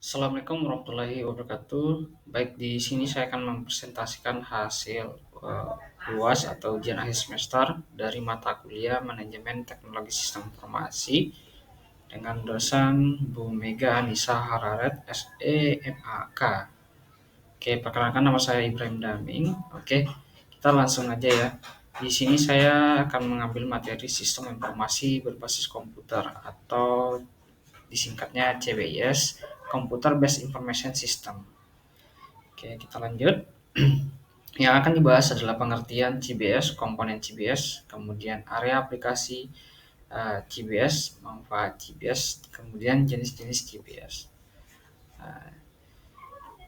Assalamualaikum warahmatullahi wabarakatuh. Baik, di sini saya akan mempresentasikan hasil UAS atau ujian akhir semester dari mata kuliah Manajemen Teknologi Sistem Informasi dengan dosen Bu Mega Anissa Hararet SE MAK. Oke, perkenalkan nama saya Ibrahim Daming. Oke, kita langsung aja ya. Di sini saya akan mengambil materi sistem informasi berbasis komputer atau disingkatnya CBIS, Computer Based Information System. Oke, kita lanjut. Yang akan dibahas adalah pengertian CBS, komponen CBS, kemudian area aplikasi CBS, manfaat CBS, kemudian jenis-jenis CBS.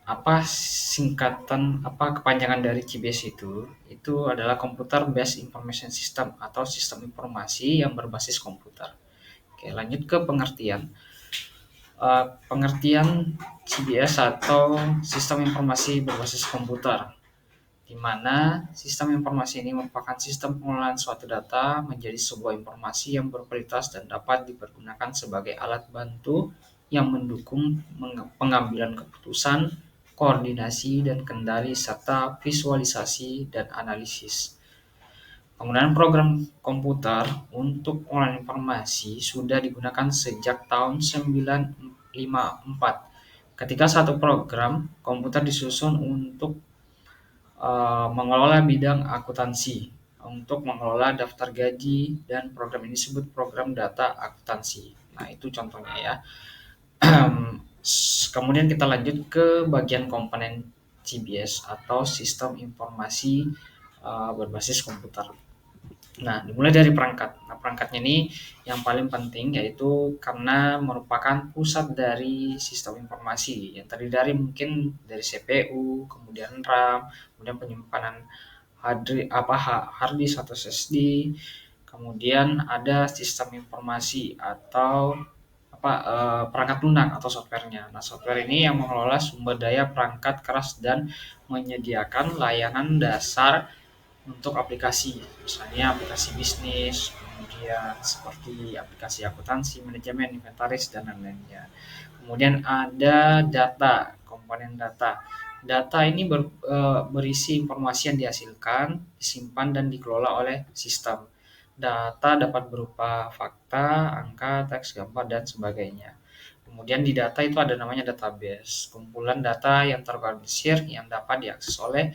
Apa kepanjangan dari CBS itu? Itu adalah Computer Based Information System atau sistem informasi yang berbasis komputer. Oke, lanjut ke pengertian. Pengertian CBS atau sistem informasi berbasis komputer, di mana sistem informasi ini merupakan sistem pengelolaan suatu data menjadi sebuah informasi yang berkualitas dan dapat dipergunakan sebagai alat bantu yang mendukung pengambilan keputusan, koordinasi dan kendali serta visualisasi dan analisis. Penggunaan program komputer untuk pengolahan informasi sudah digunakan sejak tahun 1954, ketika satu program komputer disusun untuk mengelola bidang akuntansi, untuk mengelola daftar gaji, dan program ini disebut program data akuntansi. Nah, itu contohnya ya. Kemudian kita lanjut ke bagian komponen CBS atau sistem informasi berbasis komputer. Nah, dimulai dari perangkat. Nah, perangkatnya ini yang paling penting yaitu karena merupakan pusat dari sistem informasi yang terdiri dari mungkin dari CPU, kemudian RAM, kemudian penyimpanan hard disk atau SSD, kemudian ada sistem informasi atau perangkat lunak atau softwarenya. Nah, software ini yang mengelola sumber daya perangkat keras dan menyediakan layanan dasar untuk aplikasi, misalnya aplikasi bisnis, kemudian seperti aplikasi akuntansi, manajemen, inventaris, dan lain-lainnya. Kemudian ada data, komponen data. Data ini berisi informasi yang dihasilkan, disimpan, dan dikelola oleh sistem. Data dapat berupa fakta, angka, teks, gambar, dan sebagainya. Kemudian di data itu ada namanya database, kumpulan data yang terorganisir yang dapat diakses oleh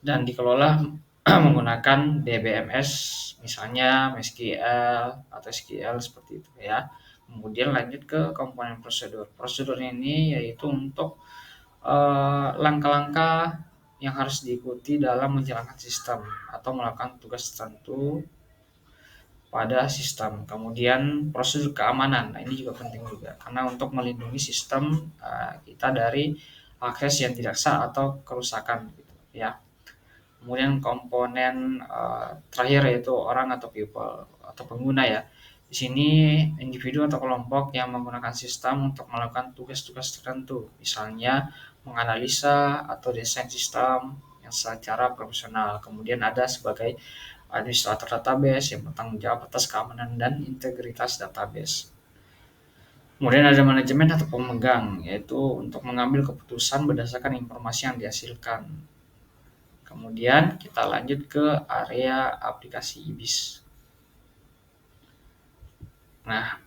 dan dikelola menggunakan DBMS, misalnya MySQL atau SQL seperti itu ya. Kemudian lanjut ke komponen prosedur. Prosedur ini yaitu untuk langkah-langkah yang harus diikuti dalam menjalankan sistem atau melakukan tugas tertentu pada sistem. Kemudian prosedur keamanan. Nah, ini juga penting juga karena untuk melindungi sistem kita dari akses yang tidak sah atau kerusakan gitu ya. Kemudian komponen terakhir yaitu orang atau people atau pengguna ya. Di sini individu atau kelompok yang menggunakan sistem untuk melakukan tugas-tugas tertentu, misalnya menganalisa atau desain sistem yang secara profesional. Kemudian ada sebagai administrator database yang bertanggung jawab atas keamanan dan integritas database. Kemudian ada manajemen atau pemegang, yaitu untuk mengambil keputusan berdasarkan informasi yang dihasilkan. Kemudian kita lanjut ke area aplikasi IBIS. Nah,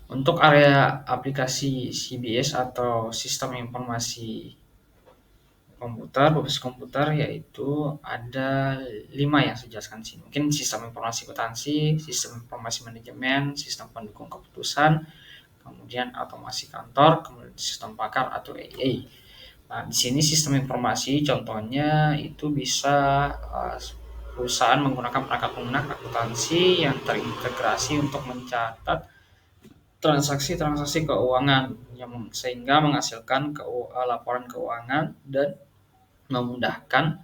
untuk area aplikasi CBS atau Sistem Informasi berbasis komputer yaitu ada 5 yang saya jelaskan di sini. Mungkin sistem informasi akuntansi, sistem informasi manajemen, sistem pendukung keputusan, kemudian otomasi kantor, kemudian sistem pakar atau AA. Nah, di sini sistem informasi contohnya itu bisa perusahaan menggunakan perangkat lunak akuntansi yang terintegrasi untuk mencatat transaksi-transaksi keuangan yang sehingga menghasilkan laporan keuangan dan memudahkan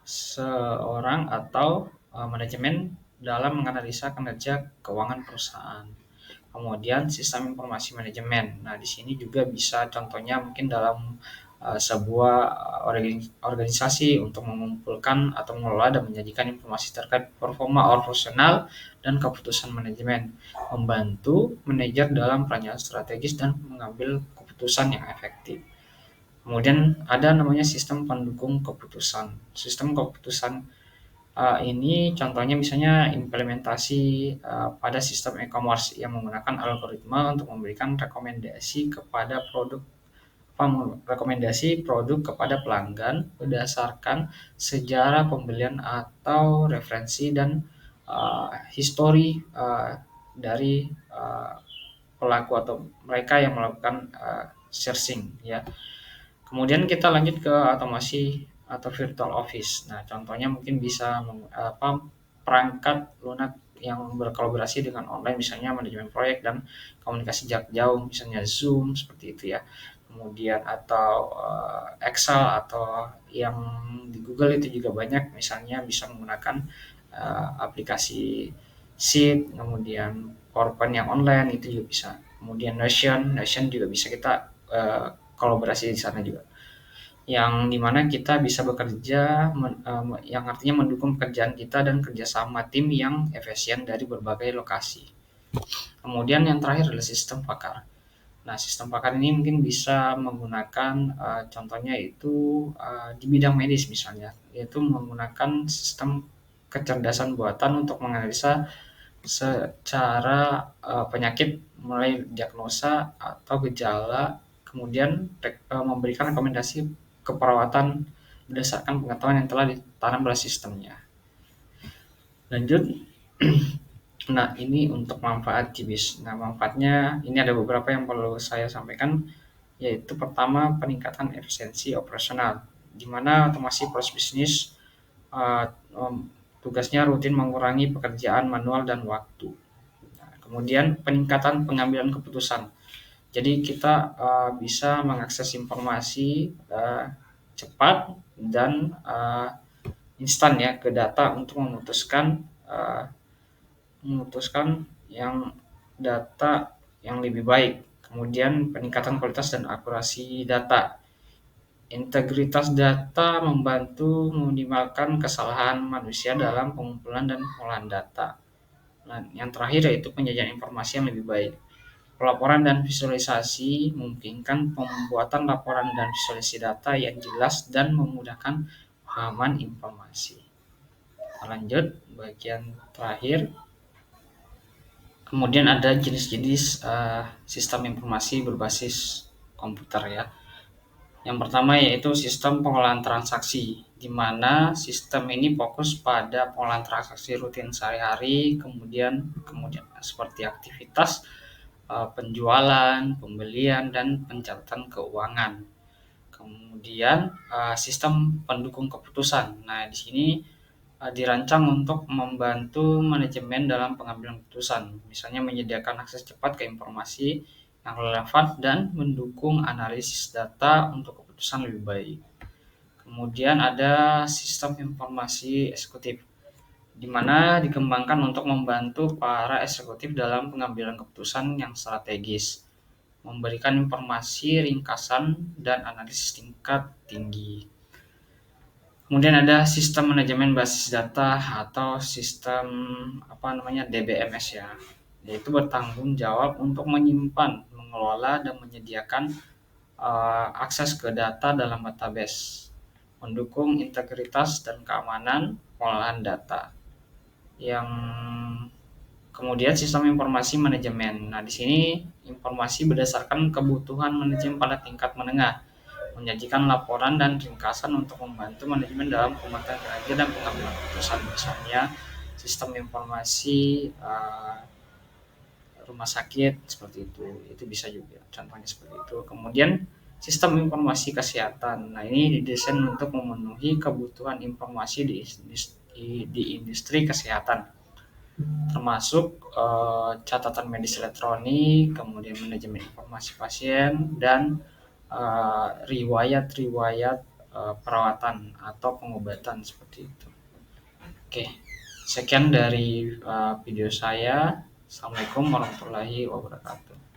seorang atau manajemen dalam menganalisa kinerja keuangan perusahaan. Kemudian sistem informasi manajemen. Nah, di sini juga bisa contohnya mungkin dalam sebuah organisasi untuk mengumpulkan atau mengelola dan menyajikan informasi terkait performa operasional, dan keputusan manajemen, membantu manajer dalam perannya strategis dan mengambil keputusan yang efektif. Kemudian ada namanya sistem pendukung keputusan. Sistem keputusan ini contohnya misalnya implementasi pada sistem e-commerce yang menggunakan algoritma untuk memberikan rekomendasi produk kepada pelanggan berdasarkan sejarah pembelian atau referensi dan histori dari pelaku atau mereka yang melakukan searching ya. Kemudian kita lanjut ke otomasi atau virtual office. Nah, contohnya mungkin bisa perangkat lunak yang berkolaborasi dengan online, misalnya manajemen proyek dan komunikasi jarak jauh, misalnya Zoom seperti itu ya. Kemudian atau Excel atau yang di Google itu juga banyak, misalnya bisa menggunakan aplikasi Sheet, kemudian PowerPoint yang online itu juga bisa. Kemudian Notion juga bisa kita kolaborasi di sana juga, yang dimana kita bisa bekerja yang artinya mendukung pekerjaan kita dan kerjasama tim yang efisien dari berbagai lokasi. Kemudian yang terakhir adalah sistem pakar. Nah, sistem pakar ini mungkin bisa menggunakan contohnya itu di bidang medis misalnya, yaitu menggunakan sistem kecerdasan buatan untuk menganalisa secara penyakit mulai diagnosa atau gejala, kemudian memberikan rekomendasi keperawatan berdasarkan pengetahuan yang telah ditanam pada sistemnya. Lanjut. Nah, ini untuk manfaat GBIS. Nah, manfaatnya ini ada beberapa yang perlu saya sampaikan, yaitu pertama peningkatan efisiensi operasional, di mana otomasi proses bisnis tugasnya rutin mengurangi pekerjaan manual dan waktu. Nah, kemudian peningkatan pengambilan keputusan. Jadi kita bisa mengakses informasi cepat dan instan ya ke data untuk memutuskan yang data yang lebih baik. Kemudian peningkatan kualitas dan akurasi data. Integritas data membantu meminimalkan kesalahan manusia dalam pengumpulan dan pengolahan data. Nah, yang terakhir yaitu penyajian informasi yang lebih baik. Pelaporan dan visualisasi memungkinkan pembuatan laporan dan visualisasi data yang jelas dan memudahkan pemahaman informasi. Lanjut bagian terakhir. Kemudian ada jenis-jenis sistem informasi berbasis komputer ya. Yang pertama yaitu sistem pengolahan transaksi, di mana sistem ini fokus pada pengolahan transaksi rutin sehari-hari, kemudian seperti aktivitas penjualan, pembelian, dan pencatatan keuangan. Kemudian sistem pendukung keputusan. Nah, di sini dirancang untuk membantu manajemen dalam pengambilan keputusan, misalnya menyediakan akses cepat ke informasi yang relevan dan mendukung analisis data untuk keputusan lebih baik. Kemudian ada sistem informasi eksekutif, di mana dikembangkan untuk membantu para eksekutif dalam pengambilan keputusan yang strategis, memberikan informasi ringkasan dan analisis tingkat tinggi. Kemudian ada sistem manajemen basis data atau sistem DBMS ya, yaitu bertanggung jawab untuk menyimpan, mengelola, dan menyediakan akses ke data dalam database, mendukung integritas dan keamanan pengolahan data. Yang kemudian sistem informasi manajemen. Nah, di sini informasi berdasarkan kebutuhan manajemen pada tingkat menengah, menyajikan laporan dan ringkasan untuk membantu manajemen dalam pemakaian kinerja dan pengambilan keputusan, misalnya sistem informasi rumah sakit seperti itu bisa juga contohnya seperti itu. Kemudian sistem informasi kesehatan, nah ini didesain untuk memenuhi kebutuhan informasi di industri kesehatan, termasuk catatan medis elektronik, kemudian manajemen informasi pasien, dan riwayat-riwayat perawatan atau pengobatan seperti itu. Oke, sekian dari video saya. Assalamualaikum warahmatullahi wabarakatuh.